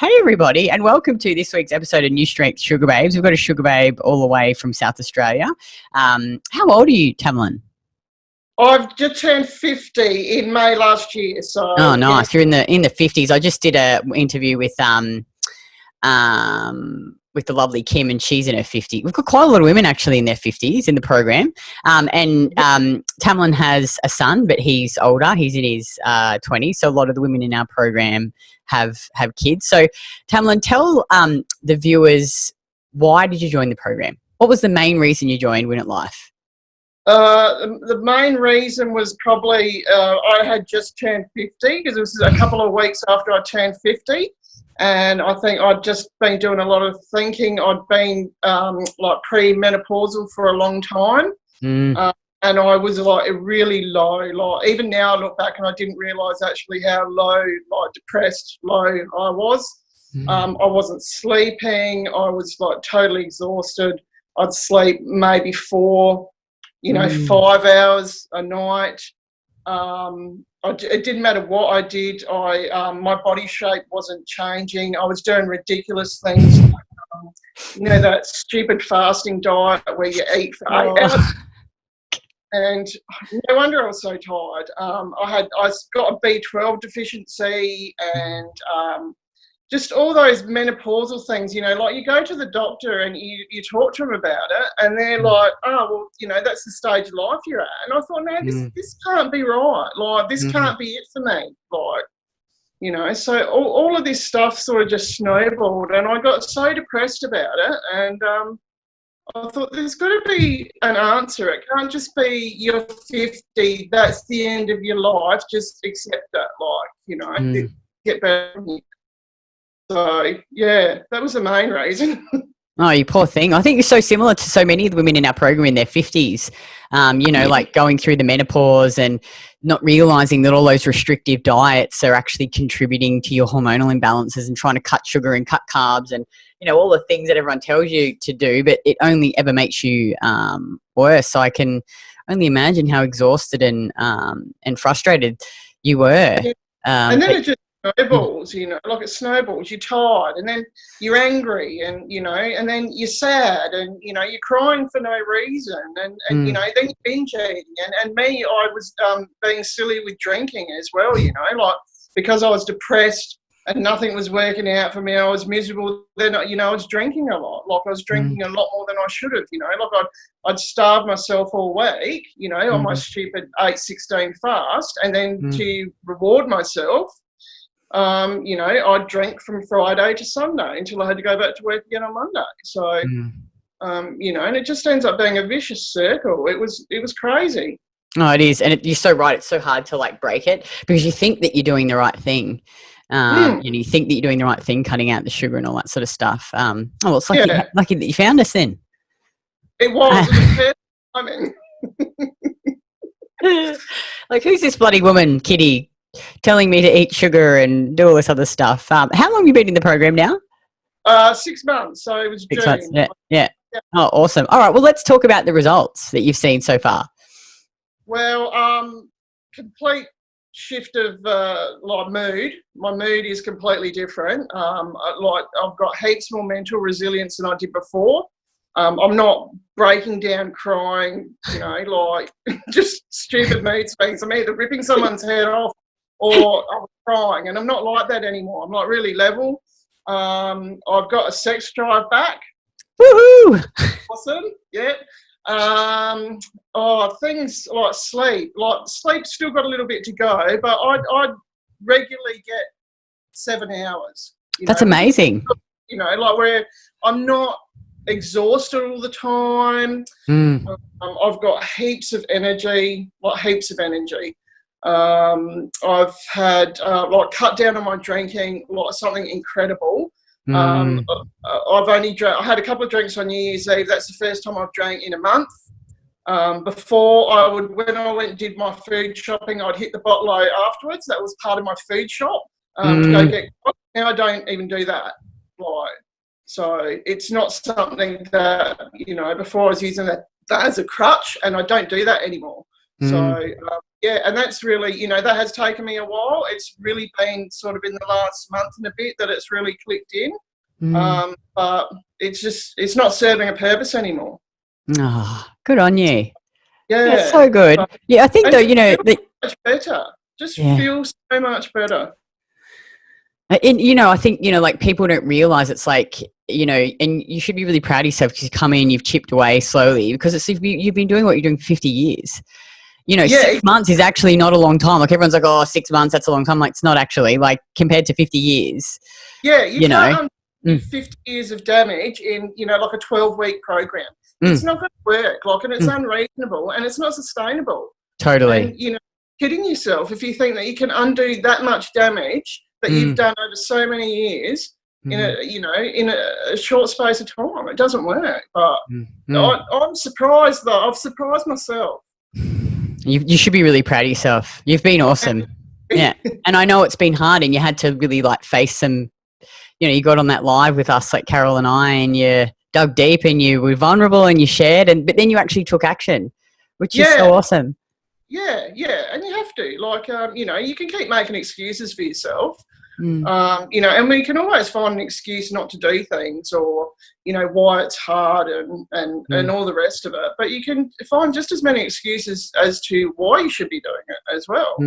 Hey everybody, and welcome to this week's episode of New Strength Sugar Babes. We've got a sugar babe all the way from South Australia. How old are you, Tamalyn? I've just turned 50 in May last year. So Oh, nice. yeah. You're in the 50s. I just did a interview with the lovely Kim, and she's in her 50s. We've got quite a lot of women actually in their 50s in the program. Tamalyn has a son, but he's older. He's in his 20s. So a lot of the women in our program have kids. So Tamalyn, tell the viewers, why did you join the program? What was the main reason you joined WinAtLife? The main reason was probably I had just turned 50, because it was a couple of weeks after I turned 50. And I think I'd just been doing a lot of thinking. I'd been like pre-menopausal for a long time. And I was like really low. Like even now I look back and I didn't realise actually how low, like depressed low I was. I wasn't sleeping. I was like totally exhausted. I'd sleep maybe 5 hours a night. It didn't matter what I did. My body shape wasn't changing. I was doing ridiculous things. That stupid fasting diet where you eat for 8 hours. And no wonder I was so tired. I got a B12 deficiency and just all those menopausal things, like you go to the doctor and you talk to them about it and they're like, oh, well, that's the stage of life you're at. And I thought, no, this can't be right. Like, this can't be it for me. Like, so all of this stuff sort of just snowballed and I got so depressed about it. And I thought there's got to be an answer. It can't just be you're 50, that's the end of your life. Just accept it, get better. So, yeah, that was the main reason. Oh, you poor thing. I think you're so similar to so many of the women in our program in their 50s, like going through the menopause and not realising that all those restrictive diets are actually contributing to your hormonal imbalances and trying to cut sugar and cut carbs and, all the things that everyone tells you to do, but it only ever makes you worse. So I can only imagine how exhausted and frustrated you were. And then it just snowballs, like it snowballs. You're tired and then you're angry and, and then you're sad and, you're crying for no reason and then you're binge eating. And me, I was being silly with drinking as well, like because I was depressed and nothing was working out for me, I was miserable. Then, I was drinking a lot. Like I was drinking a lot more than I should have, like I'd starve myself all week, on my stupid 8-16 fast. And then to reward myself, I'd drink from Friday to Sunday until I had to go back to work again on Monday. So, and it just ends up being a vicious circle. It was crazy. Oh, it is. And you're so right. It's so hard to like break it because you think that you're doing the right thing. You think that you're doing the right thing, cutting out the sugar and all that sort of stuff. Well, it's lucky that you found us then. It was. I mean, like, who's this bloody woman, Kitty, telling me to eat sugar and do all this other stuff? How long have you been in the program now? 6 months. So it was 6 June. months. Yeah. Oh, awesome. All right. Well, let's talk about the results that you've seen so far. Well, complete shift of mood. My mood is completely different. I've got heaps more mental resilience than I did before. I'm not breaking down crying, like just stupid mood swings. I'm either ripping someone's head off or I'm crying, and I'm not like that anymore. I'm like really level. I've got a sex drive back. Woohoo! Awesome. Yeah. Things like sleep. Like sleep's still got a little bit to go, but I'd regularly get 7 hours. That's amazing. Like where I'm not exhausted all the time. I've got heaps of energy. I've had cut down on my drinking, like something incredible. I had a couple of drinks on New Year's Eve. That's the first time I've drank in a month. Before when I went and did my food shopping, I'd hit the bottle afterwards. That was part of my food shop to go get. Now I don't even do that. So it's not something that before I was using that as a crutch, and I don't do that anymore. So, yeah, and that's really, you know, that has taken me a while. It's really been sort of in the last month and a bit that it's really clicked in. But it's not serving a purpose anymore. Oh, good on you. Yeah. That's so good. Yeah, I think though, you know, much better. Just feels so much better. And, you know, I think, you know, like people don't realize it's like, you know, and you should be really proud of yourself because you come in, you've chipped away slowly because it's you've been doing what you're doing for 50 years. You know, 6 months is actually not a long time. Like everyone's like, oh, 6 months, that's a long time. Like it's not actually, like compared to 50 years. Yeah, you can't undo 50 years of damage in, you know, like a 12-week program. It's not going to work. Like, and it's unreasonable and it's not sustainable. Totally. And, you know, kidding yourself if you think that you can undo that much damage that you've done over so many years in a short space of time. It doesn't work. But I'm surprised though. I've surprised myself. You should be really proud of yourself. You've been awesome. Yeah. And I know it's been hard and you had to really like face some, you know, you got on that live with us, like Carol and I, and you dug deep and you were vulnerable and you shared, but then you actually took action, which is so awesome. Yeah, and you have to. Like, you know, you can keep making excuses for yourself, you know, and we can always find an excuse not to do things or, you know, why it's hard and all the rest of it. But you can find just as many excuses as to why you should be doing it as well.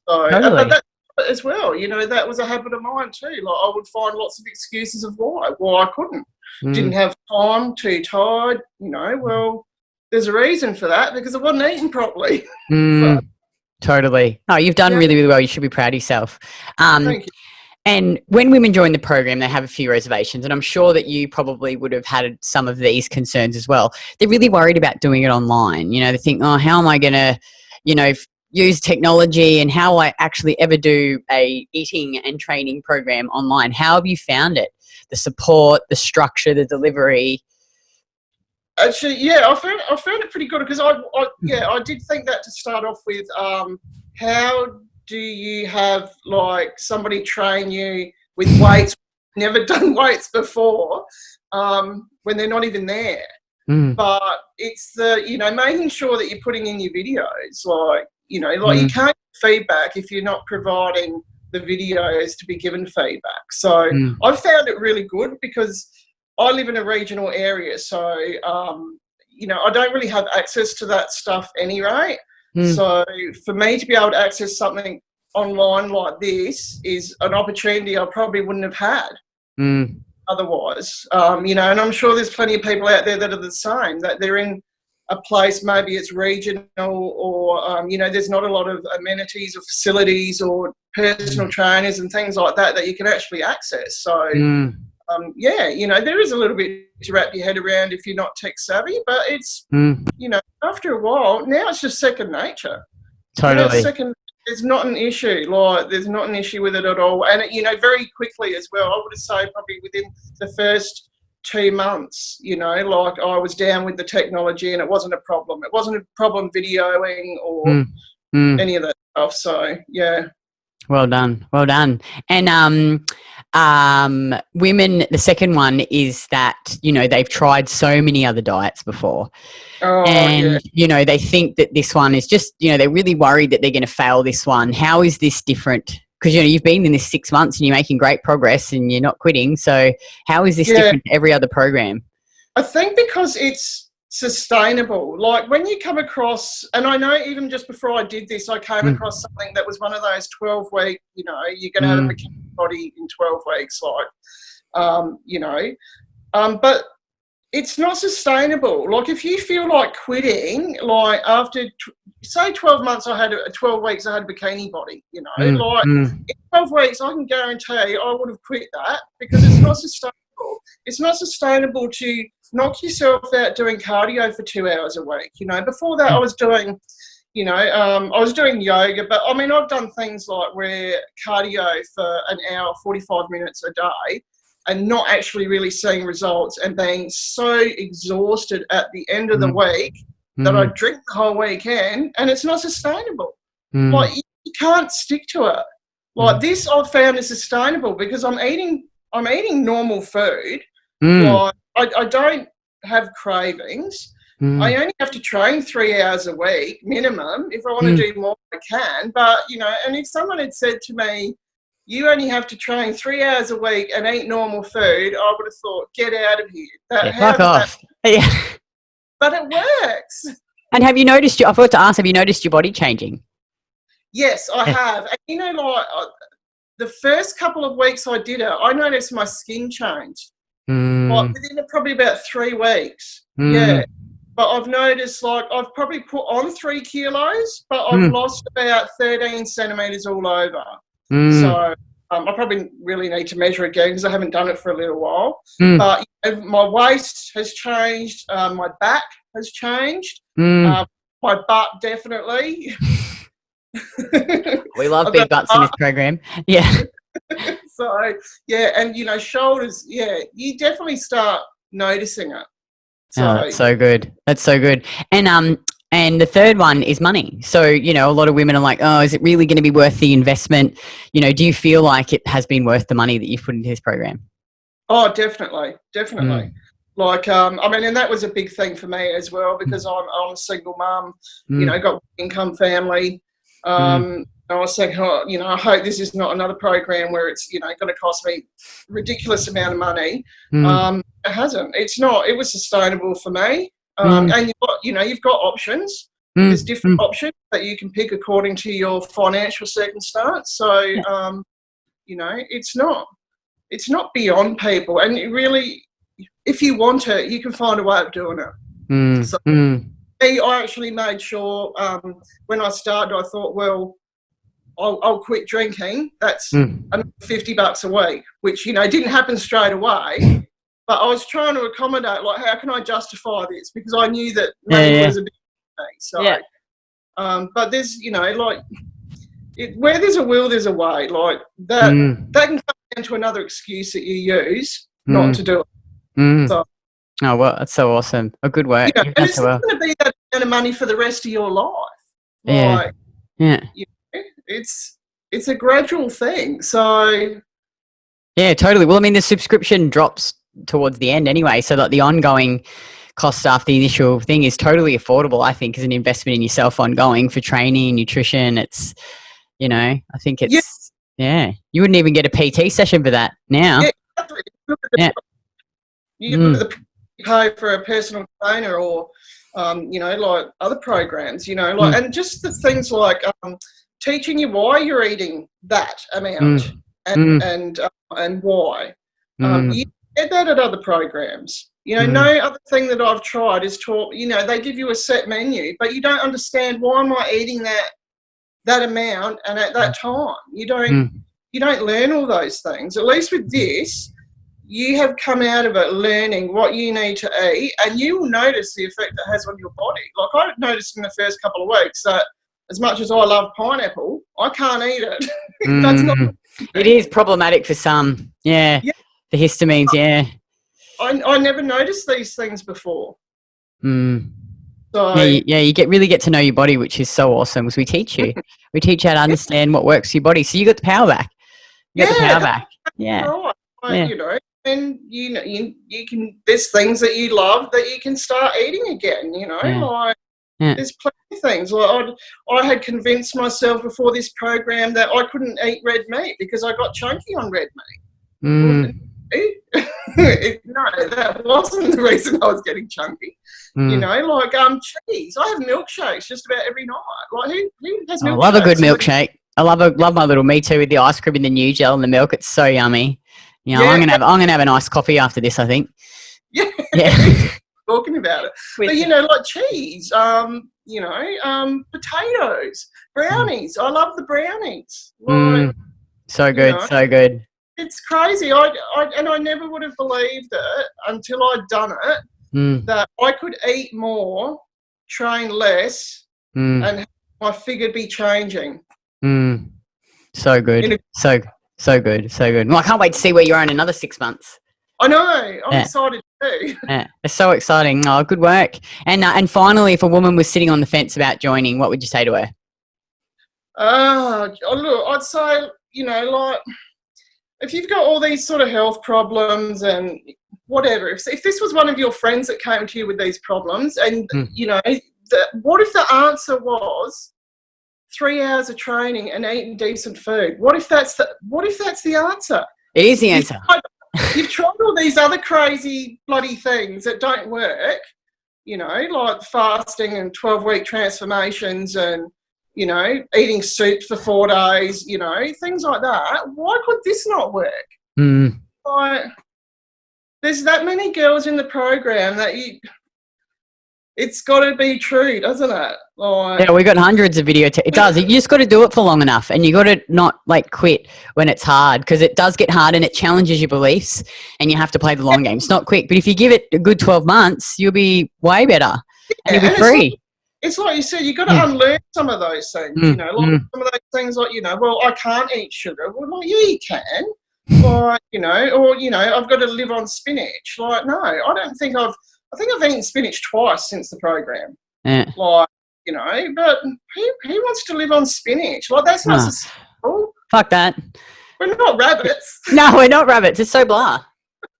So, totally. that as well, you know, that was a habit of mine too. Like, I would find lots of excuses of why I couldn't. Didn't have time, too tired, you know, well, there's a reason for that because I wasn't eating properly. Totally. Oh, you've done really, really well. You should be proud of yourself. Thank you. And when women join the program, they have a few reservations, and I'm sure that you probably would have had some of these concerns as well. They're really worried about doing it online. You know, they think, oh, how am I going to, you know, use technology and how will I actually ever do a eating and training program online? How have you found it? The support, the structure, the delivery? Actually, yeah, I found it pretty good because I did think that to start off with. How do you have like somebody train you with weights, never done weights before, when they're not even there? But it's the, you know, making sure that you're putting in your videos, like, you know, like you can't get feedback if you're not providing the videos to be given feedback. So I've found it really good because I live in a regional area, so, you know, I don't really have access to that stuff anyway. So for me to be able to access something online like this is an opportunity I probably wouldn't have had otherwise. You know, and I'm sure there's plenty of people out there that are the same, that they're in a place, maybe it's regional or, you know, there's not a lot of amenities or facilities or personal trainers and things like that you can actually access. So, yeah, you know, there is a little bit to wrap your head around if you're not tech savvy, but it's, you know, after a while, now it's just second nature. Totally. You know, there's not an issue. Like, there's not an issue with it at all. And, you know, very quickly as well, I would say probably within the first 2 months, you know, like I was down with the technology and it wasn't a problem. It wasn't a problem videoing or any of that stuff. So, yeah. Well done. Well done. And women, the second one is that, you know, they've tried so many other diets before. You know, they think that this one is just, you know, they're really worried that they're going to fail this one. How is this different? Because, you know, you've been in this 6 months and you're making great progress and you're not quitting. So how is this different to every other program? I think because it's sustainable. Like when you come across, and I know even just before I did this, I came across something that was one of those 12-week, you know, you're going to have a mechanical body in 12 weeks, like, you know, but it's not sustainable. Like if you feel like quitting, like after, say 12 months, 12 weeks, I had a bikini body, you know, like in 12 weeks, I can guarantee I would have quit that because it's not sustainable. It's not sustainable to knock yourself out doing cardio for 2 hours a week. You know, before that I was doing, you know, I was doing yoga, but I mean, I've done things like where cardio for an hour, 45 minutes a day and not actually really seeing results and being so exhausted at the end of the week that I drink the whole weekend and it's not sustainable. Like you can't stick to it. Like this I've found is sustainable because I'm eating normal food. Like I don't have cravings. I only have to train 3 hours a week minimum. If I want to do more, I can. But, you know, and if someone had said to me, you only have to train 3 hours a week and eat normal food, I would have thought, get out of here. Fuck off. Yeah. But it works. And have you noticed, I forgot to ask, have you noticed your body changing? Yes, I have. And, you know, like the first couple of weeks I did it, I noticed my skin changed. Like within probably about 3 weeks. Yeah. But I've noticed, like, I've probably put on 3 kilos, but I've lost about 13 centimetres all over. So I probably really need to measure again because I haven't done it for a little while. But you know, my waist has changed. My back has changed. My butt, definitely. We love big butts in this program. Yeah. So, yeah, and, you know, shoulders, yeah, you definitely start noticing it. So, that's so good. That's so good. And the third one is money. So, you know, a lot of women are like, oh, is it really going to be worth the investment? You know, do you feel like it has been worth the money that you've put into this program? Oh, definitely. Like, I mean, and that was a big thing for me as well because I'm a single mum, you know, got income family. I was thinking, oh, you know, I hope this is not another program where it's, you know, going to cost me a ridiculous amount of money. It hasn't. It's not. It was sustainable for me. And you've got options. There's different options that you can pick according to your financial circumstance. So, you know, it's not beyond people. And it really, if you want it, you can find a way of doing it. So, I actually made sure when I started, I thought, well, I'll quit drinking. That's $50 a week, which, you know, didn't happen straight away. But I was trying to accommodate, like, how can I justify this? Because I knew that money was a big thing. So, but there's, you know, like, where there's a will, there's a way. Like, that can come down to another excuse that you use not to do it. So, oh, well, that's so awesome. A good work. You know, and it's not going to be that amount of money for the rest of your life. Like, you know, it's a gradual thing. So, yeah, totally. Well, I mean, the subscription drops towards the end anyway, so that the ongoing cost after the initial thing is totally affordable, I think, as an investment in yourself ongoing for training, nutrition. It's, you know, I think it's, you wouldn't even get a PT session for that now. You look at the pay for a personal trainer or, you know, like other programs, you know, like, and just the things like teaching you why you're eating that amount and why. You get that at other programs. You know, no other thing that I've tried is taught, you know, they give you a set menu, but you don't understand why am I eating that amount and at that time. You don't learn all those things. At least with this, you have come out of it learning what you need to eat, and you will notice the effect it has on your body. Like I noticed in the first couple of weeks that as much as I love pineapple, I can't eat it. That's not. It is problematic for some. Yeah. The histamines. Yeah. I never noticed these things before. So you really get to know your body, which is so awesome. Because we teach you, we teach you how to understand what works for your body. So you got the power back. You got the power back. Yeah. Right. Like, you know, and you know, you can. There's things that you love that you can start eating again. You know, like there's plenty of things. Like I had convinced myself before this program that I couldn't eat red meat because I got chunky on red meat. No, that wasn't the reason I was getting chunky. You know, like cheese. I have milkshakes just about every night. Like who has milkshakes? I love a good milkshake. I love my little me too with the ice cream and the new gel and the milk. It's so yummy. You know, I'm gonna have a nice coffee after this, I think. Yeah. Talking about it. But you know, like cheese, you know, potatoes, brownies. I love the brownies. Like, so good, you know, so good. It's crazy. I never would have believed it until I'd done it, that I could eat more, train less, and my figure be changing. So good. So good. Well, I can't wait to see where you are in another 6 months. I know. I'm excited too. It's so exciting. Oh, good work. And finally, if a woman was sitting on the fence about joining, what would you say to her? Look, I'd say, you know, like, if you've got all these sort of health problems and, whatever, if this was one of your friends that came to you with these problems, and you know, what if the answer was 3 hours of training and eating decent food? What if that's the answer? It is the answer. You've tried all these other crazy bloody things that don't work, you know, like fasting and 12-week transformations and, you know, eating soup for 4 days, you know, things like that. Why could this not work? Like, there's that many girls in the program that it's got to be true, doesn't it? Like, yeah, we got hundreds of video. It does. You just got to do it for long enough, and you got to not like quit when it's hard, because it does get hard and it challenges your beliefs, and you have to play the long game. It's not quick, but if you give it a good 12 months, you'll be way better, and you'll be free. It's like you said, you've got to unlearn some of those things, you know, like some of those things like, you know, well, I can't eat sugar. Well, like, yeah, you can. Like, you know, or, you know, I've got to live on spinach. Like, no, I think I've eaten spinach twice since the program. Yeah. Like, you know, but who wants to live on spinach? Like, that's not sustainable. Fuck that. We're not rabbits. No, we're not rabbits. It's so blah.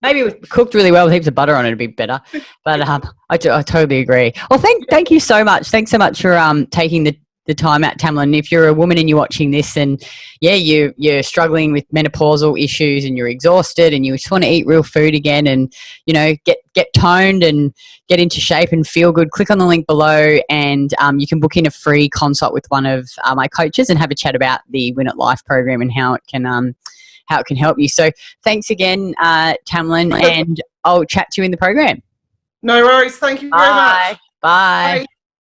Maybe it was cooked really well with heaps of butter on it, it'd be better. But I totally agree. Well, thank you so much. Thanks so much for taking the time out, Tamalyn. If you're a woman and you're watching this, and yeah, you're struggling with menopausal issues and you're exhausted and you just want to eat real food again, and you know, get toned and get into shape and feel good, click on the link below, and you can book in a free consult with one of my coaches and have a chat about the WinAtLife program and how it can help you. So thanks again, Tamalyn, and I'll chat to you in the program. No worries. Thank you very much. Bye.